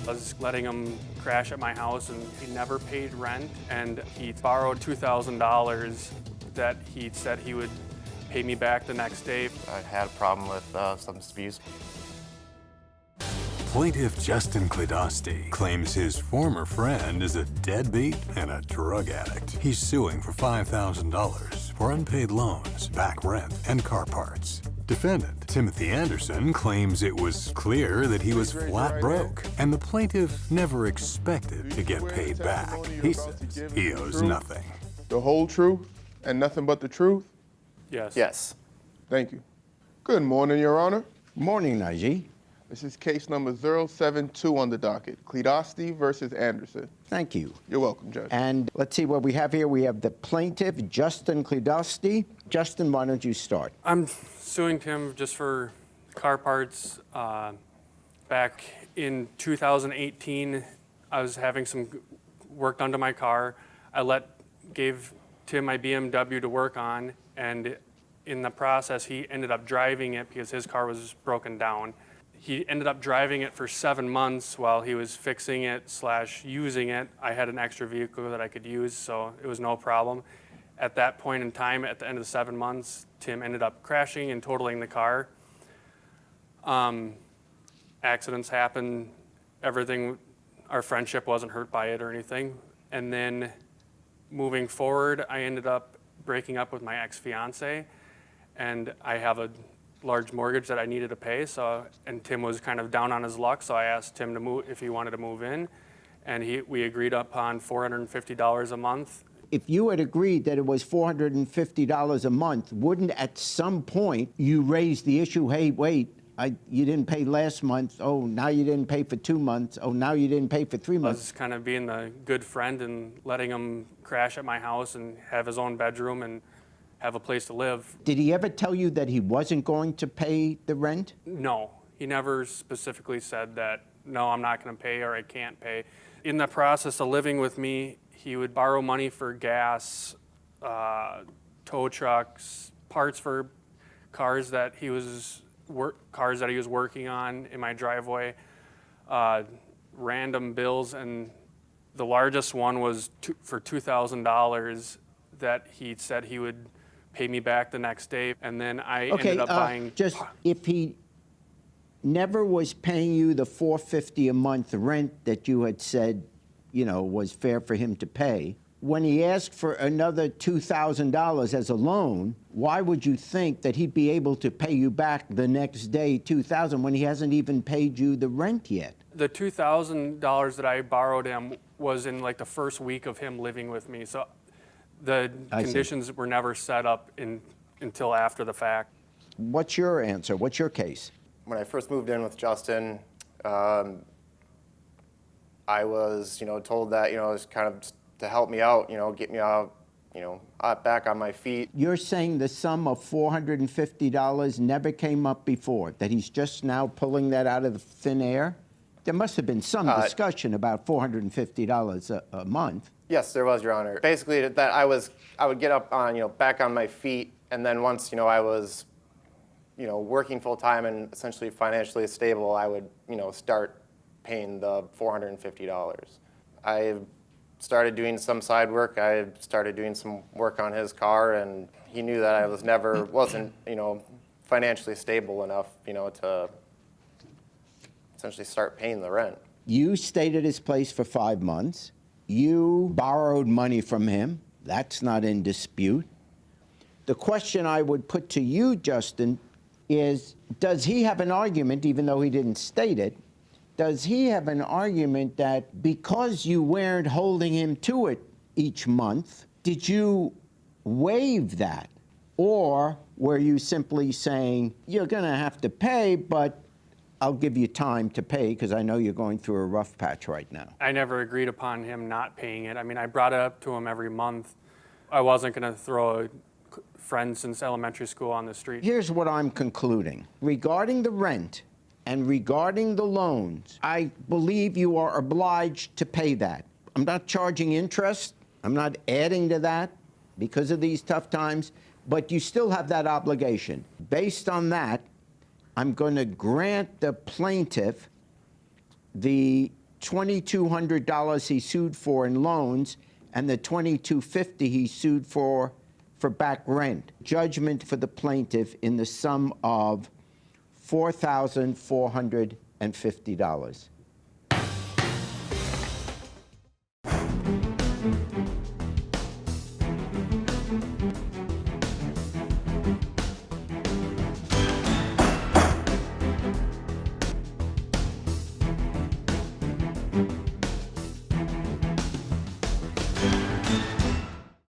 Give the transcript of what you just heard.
I was letting him crash at my house, and he never paid rent, and he borrowed $2,000 that he said he would pay me back the next day. I had a problem with substance abuse. Plaintiff Justin Klidosti claims his former friend is a deadbeat and a drug addict. He's suing for $5,000 for unpaid loans, back rent, and car parts. Defendant Timothy Anderson claims it was clear that he was flat broke, and the plaintiff never expected to get paid back. He says he owes nothing. The whole truth and nothing but the truth? Yes. Yes. Thank you. Good morning, Your Honor. Morning, Najee. This is case number 072 on the docket, Klidosti versus Anderson. Thank you. You're welcome, Judge. And let's see what we have here. We have the plaintiff, Justin Klidosti. Justin, why don't you start? I'm suing Tim just for car parts. Back in 2018, I was having some work done to my car. I gave Tim my BMW to work on, and in the process, he ended up driving it because his car was broken down. He ended up driving it for 7 months while he was fixing it / using it. I had an extra vehicle that I could use, so it was no problem. At that point in time, at the end of the 7 months, Tim ended up crashing and totaling the car. Accidents happen, everything, our friendship wasn't hurt by it or anything. And then moving forward, I ended up breaking up with my ex-fiance, and I have a large mortgage that I needed to pay, and Tim was kind of down on his luck, so I asked Tim to move if he wanted to move in, and we agreed upon $450 a month. If you had agreed that it was $450 a month, wouldn't at some point you raise the issue, hey, wait, you didn't pay last month, oh, now you didn't pay for 2 months, oh, now you didn't pay for 3 I months? was kind of being the good friend and letting him crash at my house and have his own bedroom and have a place to live. Did he ever tell you that he wasn't going to pay the rent? No, he never specifically said that, no, I'm not going to pay or I can't pay. In the process of living with me, he would borrow money for gas, tow trucks, parts for cars that he was working on in my driveway, random bills, and the largest one was for $2,000 that he said he would pay me back the next day, and then I ended up buying. Just if he never was paying you the $450 a month rent that you had said, was fair for him to pay, when he asked for another $2,000 as a loan, why would you think that he'd be able to pay you back the next day $2,000 when he hasn't even paid you the rent yet? The $2,000 that I borrowed him was in like the first week of him living with me, so the conditions were never set up until after the fact. What's your answer? What's your case? When I first moved in with Justin, I was, told that, it was kind of to help me out, get me out, back on my feet. You're saying the sum of $450 never came up before, that he's just now pulling that out of the thin air? There must have been some discussion about $450 a month. Yes, there was, Your Honor. Basically, that I would get up on, back on my feet, and then once, I was, working full time and essentially financially stable, I would, start paying the $450. I started doing some side work. I started doing some work on his car, and he knew that I wasn't, financially stable enough, to essentially start paying the rent. You stayed at his place for 5 months. You borrowed money from him. That's not in dispute. The question I would put to you, Justin, is does he have an argument, even though he didn't state it, does he have an argument that because you weren't holding him to it each month, did you waive that? Or were you simply saying, you're going to have to pay, but I'll give you time to pay because I know you're going through a rough patch right now? I never agreed upon him not paying it. I mean, I brought it up to him every month. I wasn't going to throw a friend since elementary school on the street. Here's what I'm concluding. Regarding the rent and regarding the loans, I believe you are obliged to pay that. I'm not charging interest. I'm not adding to that because of these tough times, but you still have that obligation. Based on that, I'm going to grant the plaintiff the $2,200 he sued for in loans and the $2,250 he sued for back rent. Judgment for the plaintiff in the sum of $4,450.